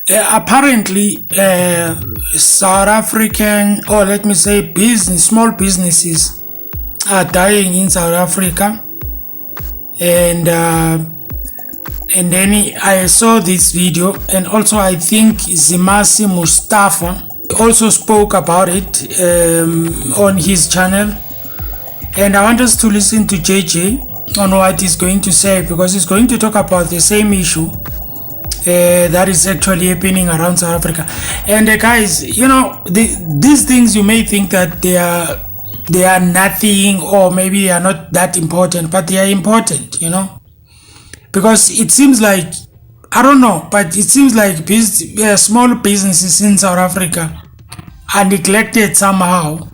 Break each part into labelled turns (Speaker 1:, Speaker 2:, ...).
Speaker 1: Apparently, South African, or let me say small businesses are dying in South Africa. And then I saw this video, and also I think Zimasi Mustafa also spoke about it on his channel. And I want us to listen to JJ on what he's going to say, because he's going to talk about the same issue that is actually happening around South Africa. And guys, you know, these things you may think that they are nothing, or maybe they are not that important, but they are important, you know, because it seems like, I don't know, but it seems like small businesses in South Africa are neglected somehow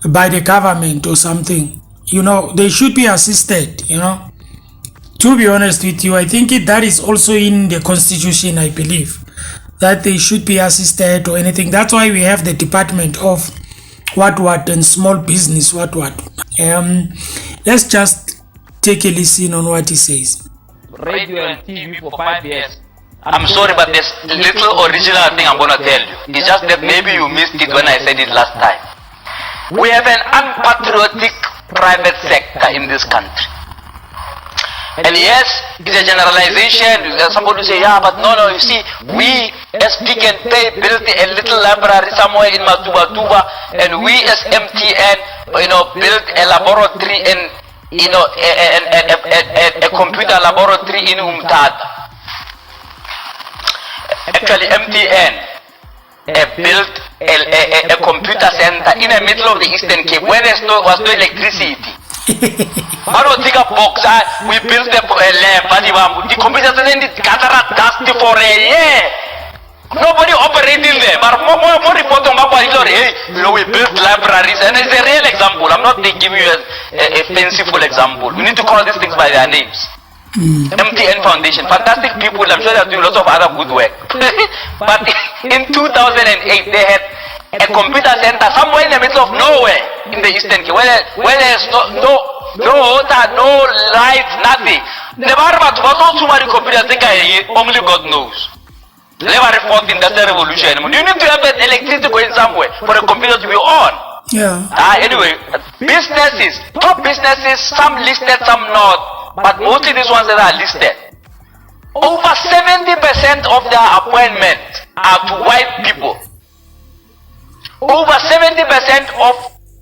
Speaker 1: by the government or something. You know, they should be assisted, you know. To be honest with you, I think that is also in the constitution, I believe, that they should be assisted or anything. That's why we have the Department of what and small business what. Let's just take a listen on what he says.
Speaker 2: Radio and TV for 5 years. I'm sorry, but there's little original thing I'm gonna tell you. It's just that maybe you missed it when I said it last time. We have an unpatriotic private sector in this country. And yes, it's a generalization. Somebody say, yeah, but no, you see, we as Pick and Pay built a little library somewhere in Matuba, and we as MTN, built a laboratory in, a computer laboratory in Umtata. Actually, MTN built a computer center in the middle of the Eastern Cape where there was no electricity. We built a lab, the computer center gathered dust for a year. Nobody operating there, but more report on we built libraries, and it's a real example. I'm not giving you a fanciful example. We need to call these things by their names. MTN Foundation, fantastic people. I'm sure they're doing lots of other good work. But in 2008, they had a computer center somewhere in the middle of nowhere in the Eastern Cape, where there's no water, no lights, nothing. Only God knows. Never fourth industrial revolution. You need to have electricity going somewhere for a computer to be on.
Speaker 1: Yeah.
Speaker 2: Anyway, businesses, top businesses, some listed, some not. But mostly these ones that are listed, over 70% of their appointments are to white people. Over 70% of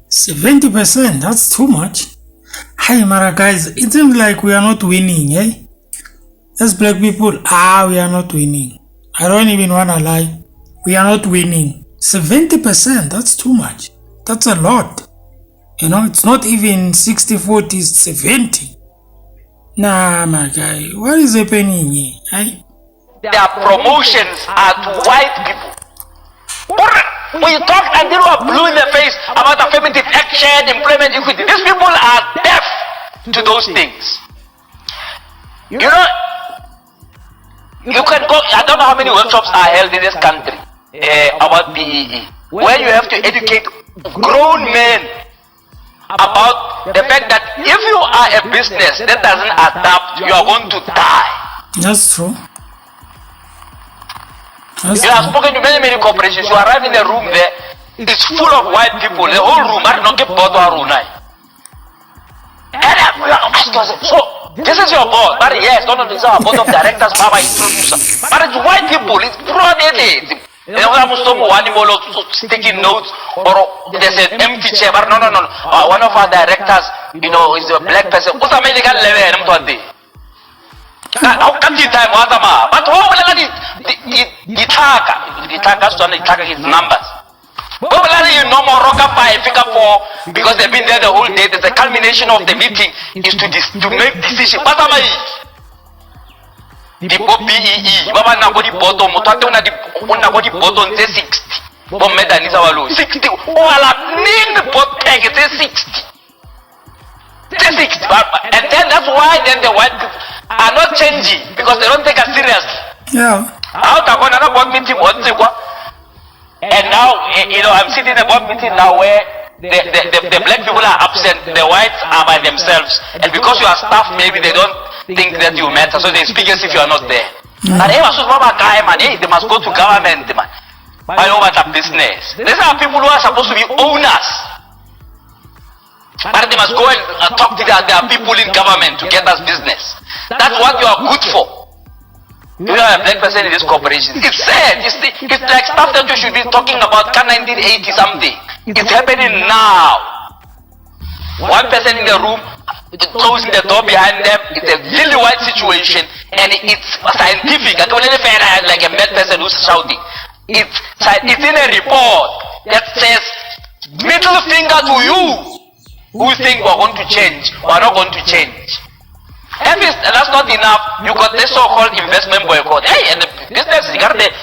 Speaker 1: 70%. That's too much. Hey, Mara guys, it seems like we are not winning, eh? As black people, we are not winning. I don't even wanna lie. We are not winning. 70%. That's too much. That's a lot. You know, it's not even 60-40, it's 70. Nah, my guy, what is happening here?
Speaker 2: Their promotions are to white people. We talk until we are blue in the face about affirmative action, employment equity. These people are deaf to those things. You know, you can go, I don't know how many workshops are held in this country about PEE, where you have to educate grown men about the fact that if you are a business that doesn't adapt, you are going to die.
Speaker 1: That's true.
Speaker 2: You have spoken to many corporations. You arrive in a room there, it's full of white people. The whole room, I don't get bored of room. So, this is your boss. But yes, no, this is our board of directors, Mama introducer. But it's white people, it's broad. Sticky notes, or there's an empty chair. But no. One of our directors, is a black person. What's American level? How come the time was but the Taka his numbers. You know more rock up by figure 4 because they've been there the whole day. The culmination of the meeting is to make decisions. The PEE, Baba Nagodi bottom, Mutatu Nagodi bottom 60. Bomb Medanisa 60. Oh, I'll name the pot peg, it's 60. 60. And then that's why then the white people are not changing because they don't take us seriously.
Speaker 1: Yeah.
Speaker 2: Out of another board meeting, and now, I'm sitting in a board meeting now where the black people are absent, the whites are by themselves. And because you are staff, maybe they don't think that you matter, so they speak as if you are not there. And they must go to government, man. Buy over the business. These are people who are supposed to be owners. But they must go and talk to their people in government to get us business. That's what you are good for. You know, a black person in this corporation. It's sad. It's like stuff that you should be talking about 1980 something. It's happening now. One person in the room, closing the door behind them. It's a really wide situation, and it's scientific. I don't even like a mad person who's shouting. It's in a report that says middle finger to you who think we're going to change or not going to change. And that's not enough. You got this so-called investment boycott. Hey, and the business,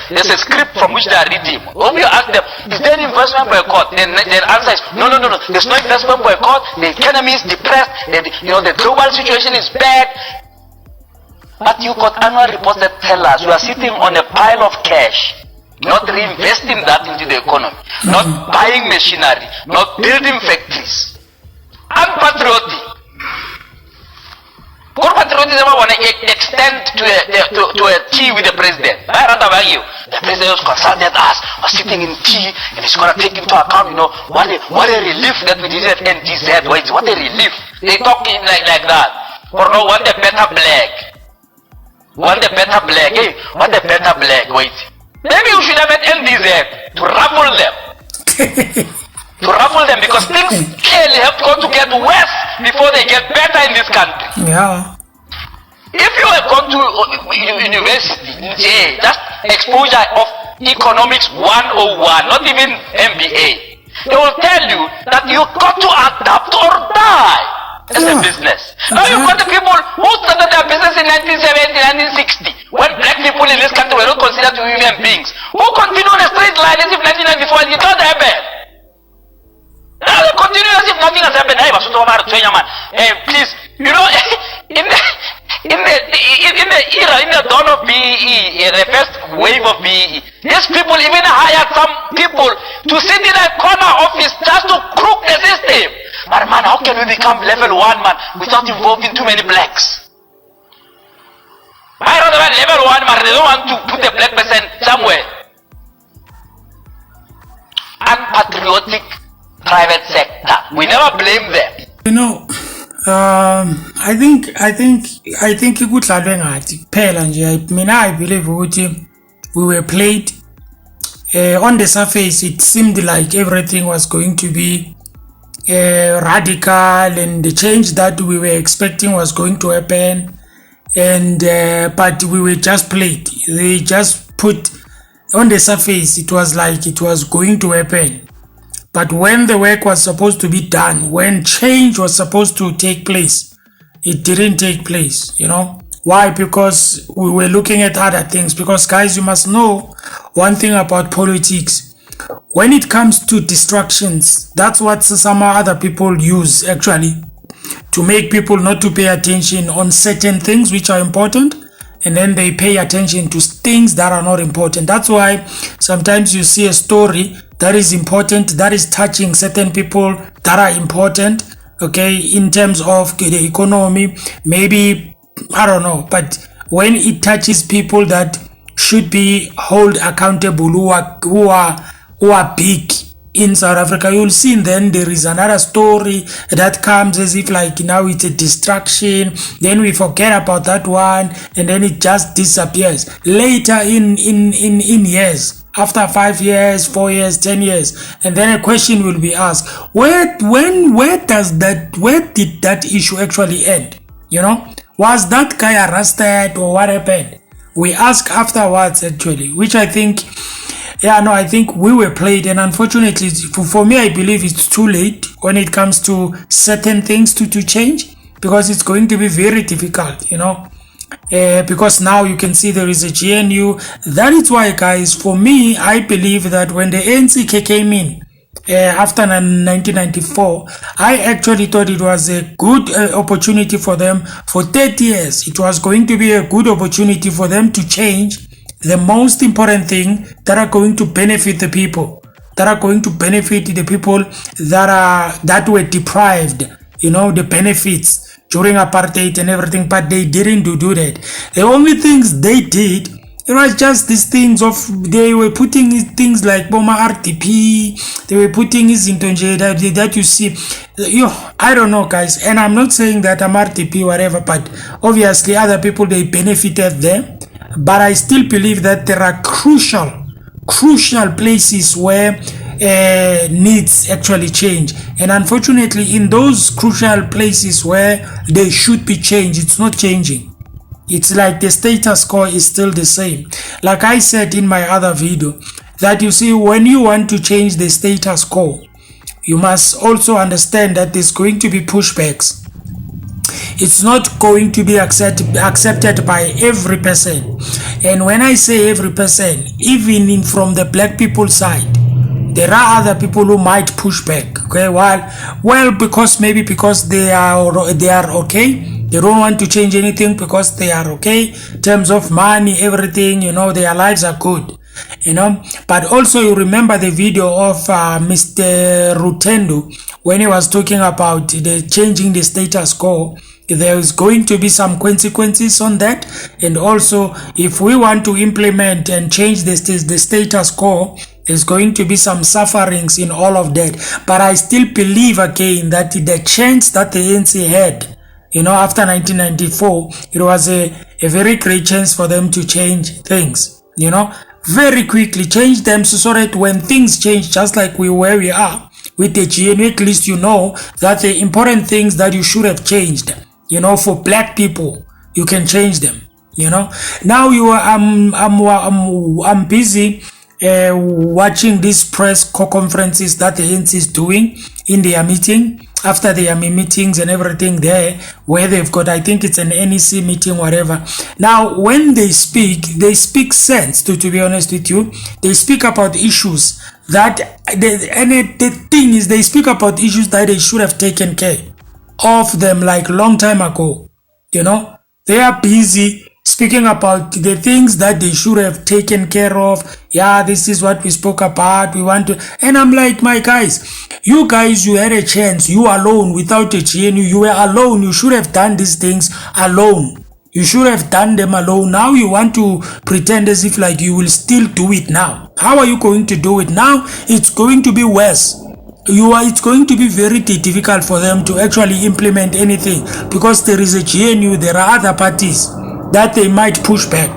Speaker 2: there's a script from which they are reading. When you ask them, is there an investment boycott? Then the answer is, no. There's no investment boycott. The economy is depressed. The global situation is bad. But you got annual reports that tell us you are sitting on a pile of cash, not reinvesting that into the economy, not buying machinery, not building factories. Unpatriotic. Good patriotism want to extend to a tea with the president. I rather than you. The president has consulted us, was sitting in tea, and he's going to take into account, what a relief that we didn't have NTZ. What a relief. They talk like that. Or no, want a better black. Want a better black. Hey, want a better black. Wait. Maybe you should have had NTZ to ruffle them. To ruffle them, because things clearly have got to get worse before they get better in this country.
Speaker 1: Yeah.
Speaker 2: If you have gone to university, just exposure of economics 101, not even MBA, they will tell you that you got to adapt or die as a business. Now you've got the people who started their business in 1970, 1960, when black people in this country were not considered to be human beings, who continue on a straight line as if 1994 it don't happen. Now they continue as if nothing has happened. Hey, please, in the dawn of BEE, the first wave of BEE, these people even hired some people to sit in a corner office just to crook the system. But man, how can we become level 1, man, without involving too many blacks? I don't know about level 1, man, they don't want to put a black person somewhere. Unpatriotic private sector. We never blame them.
Speaker 1: I think ikudlalwe ngathi kuphela nje. Mina I believe we were played. On the surface it seemed like everything was going to be radical, and the change that we were expecting was going to happen, and but we were just played. They just put on the surface it was like it was going to happen. But when the work was supposed to be done, when change was supposed to take place, it didn't take place, Why? Because we were looking at other things. Because guys, you must know one thing about politics. When it comes to distractions, that's what some other people use actually to make people not to pay attention on certain things which are important, and then they pay attention to things that are not important. That's why sometimes you see a story that is important, that is touching certain people that are important, okay, in terms of the economy, maybe, I don't know, but when it touches people that should be held accountable, who are big in South Africa, you'll see then there is another story that comes as if like now it's a distraction, then we forget about that one, and then it just disappears later in years, after 5 years, 4 years, 10 years, and then a question will be asked, where did that issue actually end? Was that guy arrested or what happened? We ask afterwards actually, which I think I think we were played, and unfortunately for me, I believe it's too late when it comes to certain things to change, because it's going to be very difficult, because now you can see there is a GNU. That is why, guys, for me, I believe that when the ANC came in after 1994, I actually thought it was a good opportunity for them. For 30 years, it was going to be a good opportunity for them to change the most important thing that are going to benefit the people, that were deprived, the benefits during apartheid and everything, but they didn't do that. The only things they did, it was just these things of, they were putting things like Boma RTP, they were putting his into that you see. I don't know, guys, and I'm not saying that I'm RTP, whatever, but obviously other people, they benefited there. But I still believe that there are crucial places where needs actually change, and unfortunately in those crucial places where they should be changed, it's not changing. It's like the status quo is still the same. Like I said in my other video, that you see, when you want to change the status quo, you must also understand that there's going to be pushbacks. It's not going to be accepted by every person. And when I say every person, even from the black people side, there are other people who might push back. Okay, well, because they are okay. They don't want to change anything because they are okay in terms of money, everything, their lives are good, But also, you remember the video of Mr. Rutendo when he was talking about the changing the status quo. There is going to be some consequences on that, and also if we want to implement and change the status quo, there's going to be some sufferings in all of that. But I still believe again that the chance that the ANC had, after 1994, it was a very great chance for them to change things, very quickly change them so that when things change, just like where we are with the GNU, at least that the important things that you should have changed, for black people, you can change them, Now I'm busy watching these press conferences that the ANC is doing in their meeting, after their meetings and everything there, where they've got, I think it's an NEC meeting, whatever. Now, when they speak sense, to be honest with you. They speak about issues that, the thing is, they speak about issues that they should have taken care of them like long time ago, They are busy speaking about the things that they should have taken care of. Yeah, this is what we spoke about. We want to, and I'm like, my guys, you had a chance. You alone, without a GNU, you were alone. You should have done these things alone. You should have done them alone. Now you want to pretend as if like you will still do it now. How are you going to do it now? It's going to be worse. It's going to be very difficult for them to actually implement anything, because there is a GNU, there are other parties that they might push back.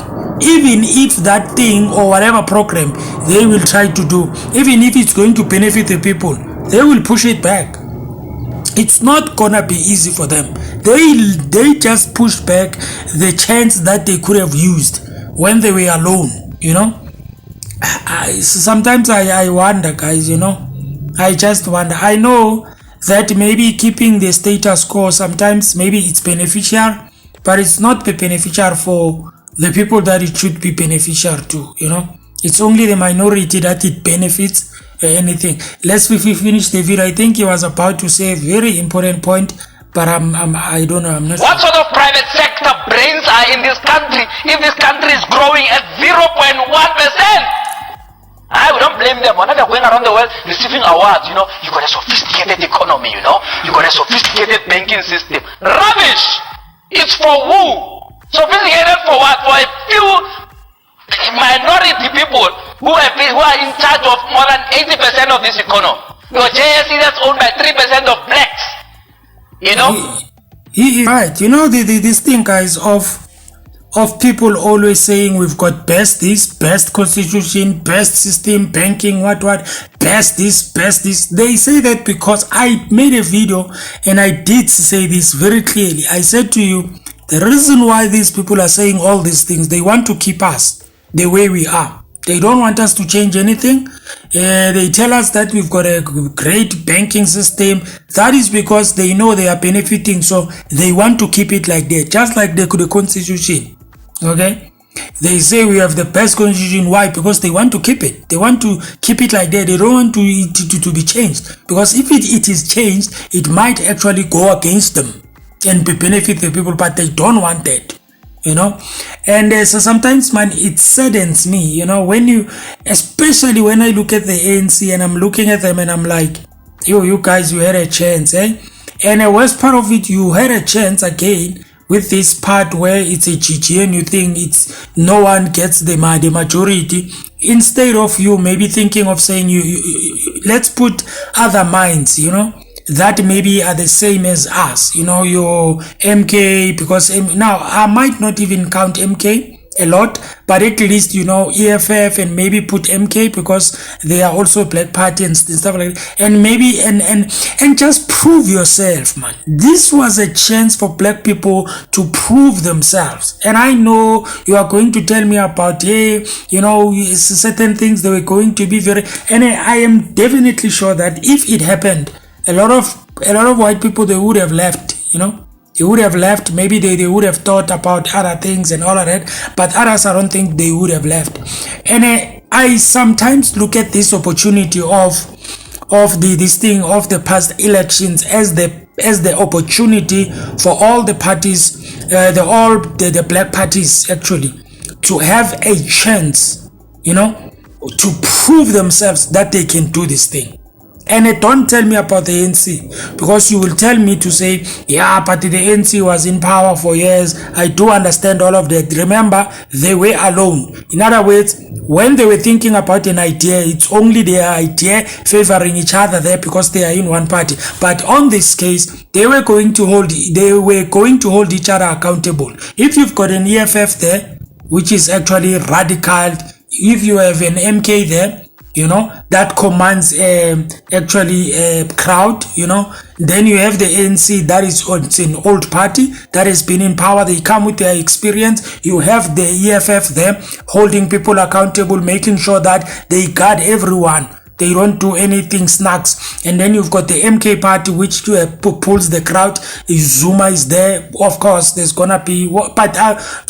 Speaker 1: Even if that thing or whatever program they will try to do, even if it's going to benefit the people, they will push it back. It's not gonna be easy for them. They just push back the chance that they could have used when they were alone, Sometimes I wonder, guys, I just wonder. I know that maybe keeping the status quo, sometimes maybe it's beneficial, but it's not beneficial for the people that it should be beneficial to, It's only the minority that it benefits anything. Let's finish the video. I think he was about to say a very important point, but I don't know. I'm not
Speaker 2: What sort of private sector brains are in this country if this country is growing at 0.1%? I don't blame them. When they're going around the world receiving awards, you got a sophisticated economy, you got a sophisticated banking system. Rubbish! It's for who? Sophisticated for what? For a few minority people who are in charge of more than 80% of this economy. Your JSE that's owned by 3% of blacks.
Speaker 1: He is right. This thing, guys, of people always saying we've got best this, best constitution, best system, banking, what, best this. They say that because I made a video and I did say this very clearly. I said to you, the reason why these people are saying all these things, they want to keep us the way we are. They don't want us to change anything. They tell us that we've got a great banking system. That is because they know they are benefiting, so they want to keep it like that, just like the constitution. Okay, they say we have the best constitution. Why? Because they want to keep it. They want to keep it like that. They don't want to be changed, because if it is changed, it might actually go against them and benefit the people, but they don't want that, and so sometimes, man, it saddens me, when especially when I look at the ANC and I'm looking at them and I'm like, you guys, you had a chance, And the worst part of it, you had a chance again with this part where it's a GG and you think it's no one gets the majority. Instead of you maybe thinking of saying let's put other minds, that maybe are the same as us, your MK, because now I might not even count MK a lot, but at least EFF and maybe put MK because they are also Black Party and stuff like that, and maybe and just prove yourself, man. This was a chance for Black people to prove themselves. And I know you are going to tell me about certain things they were going to be very, and I am definitely sure that if it happened, a lot of white people, they would have left, They would have left. Maybe they would have thought about other things and all of that. But others, I don't think they would have left. And I sometimes look at this opportunity of this thing of the past elections as the opportunity for all the parties, the Black parties actually, to have a chance, to prove themselves that they can do this thing. And don't tell me about the ANC, because you will tell me to say, yeah, but the ANC was in power for years. I do understand all of that. Remember, they were alone. In other words, when they were thinking about an idea, it's only their idea favoring each other there because they are in one party. But on this case, they were going to hold each other accountable. If you've got an EFF there, which is actually radical, if you have an MK there, that commands actually a crowd, then you have the ANC, that is it's an old party that has been in power. They come with their experience. You have the EFF there holding people accountable, making sure that they guard everyone. They don't do anything snacks. And then you've got the MK party, which pulls the crowd. Zuma is there. Of course, there's gonna be, but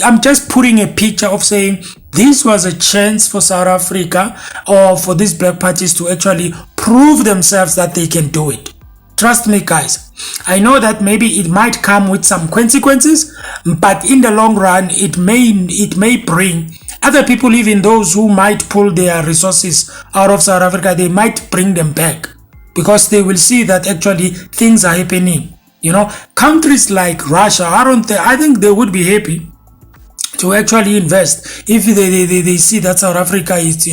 Speaker 1: I'm just putting a picture of saying this was a chance for South Africa or for these Black parties to actually prove themselves that they can do it. Trust me, guys. I know that maybe it might come with some consequences, but in the long run, it may bring other people, even those who might pull their resources out of South Africa, they might bring them back because they will see that actually things are happening. Countries like Russia, I think they would be happy to actually invest if they see that South Africa is,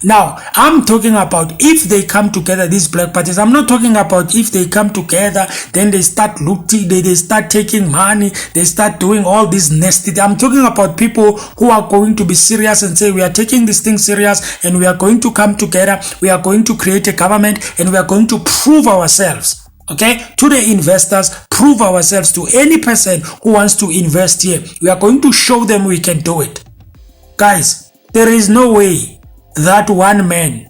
Speaker 1: Now, I'm talking about if they come together, these Black parties. I'm not talking about if they come together, then they start looting, they start taking money, they start doing all this nasty. I'm talking about people who are going to be serious and say, we are taking this thing serious and we are going to come together, we are going to create a government and we are going to prove ourselves. Okay, to the investors, prove ourselves to any person who wants to invest here. We are going to show them we can do it. Guys, there is no way that one man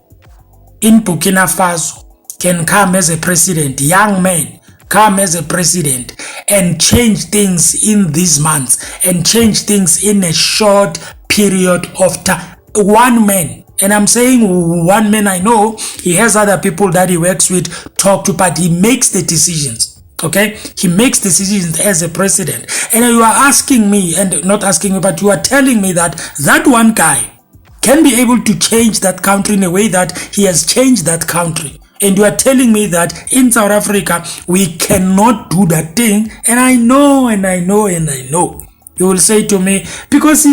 Speaker 1: in Burkina Faso can come as a president, young man, come as a president and change things in these months and change things in a short period of time. One man. And I'm saying one man, I know he has other people that he works with, talk to, but he makes the decisions. Okay? He makes decisions as a president. And you are asking me, and not asking me, but you are telling me that that one guy can be able to change that country in a way that he has changed that country. And you are telling me that in South Africa, we cannot do that thing. And I know. You will say to me, because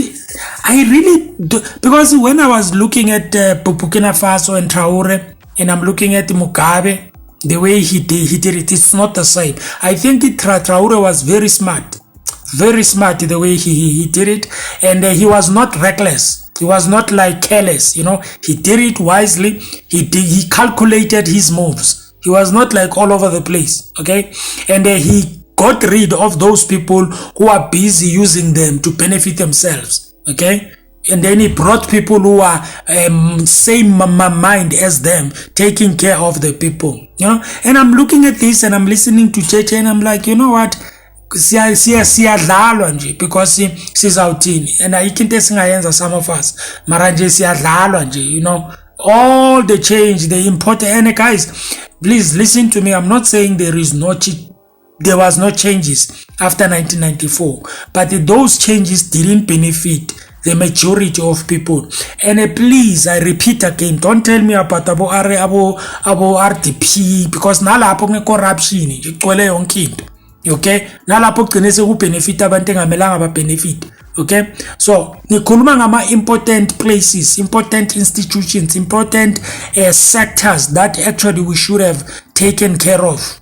Speaker 1: when I was looking at Burkina Faso and Traore, and I'm looking at Mugabe, the way he did it, it's not the same. I think Traore was very smart the way he did it, and he was not reckless. He was not like careless, He did it wisely. He calculated his moves. He was not like all over the place, okay? And he got rid of those people who are busy using them to benefit themselves, okay? And then he brought people who are same mind as them, taking care of the people, And I'm looking at this and I'm listening to JJ and I'm like, you know what? Siyadlalwa nje because sizawuthini, and ikinto esingayenza some of us mara nje siyadlalwa nje, all the change, the important. And guys, please listen to me. I'm not saying there was no changes after 1994, but those changes didn't benefit the majority of people. And please, I repeat again, don't tell me about abo RDP, because nalapho kune corruption igcwele yonke into. Okay, nalapho kugcine sekubenefit abantu engamelanga ba benefit. Okay, so ngikhuluma ngama important places, important institutions, important sectors that actually we should have taken care of,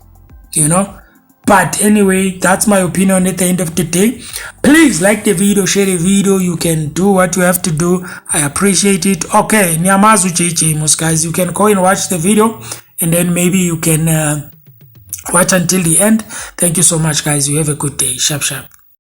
Speaker 1: you know. But anyway, that's my opinion at the end of the day. Please like the video, share the video. You can do what you have to do. I appreciate it. Okay, Nyamazu JJ, most guys, you can go and watch the video, and then maybe you can watch until the end. Thank you so much, guys. You have a good day. Sharp.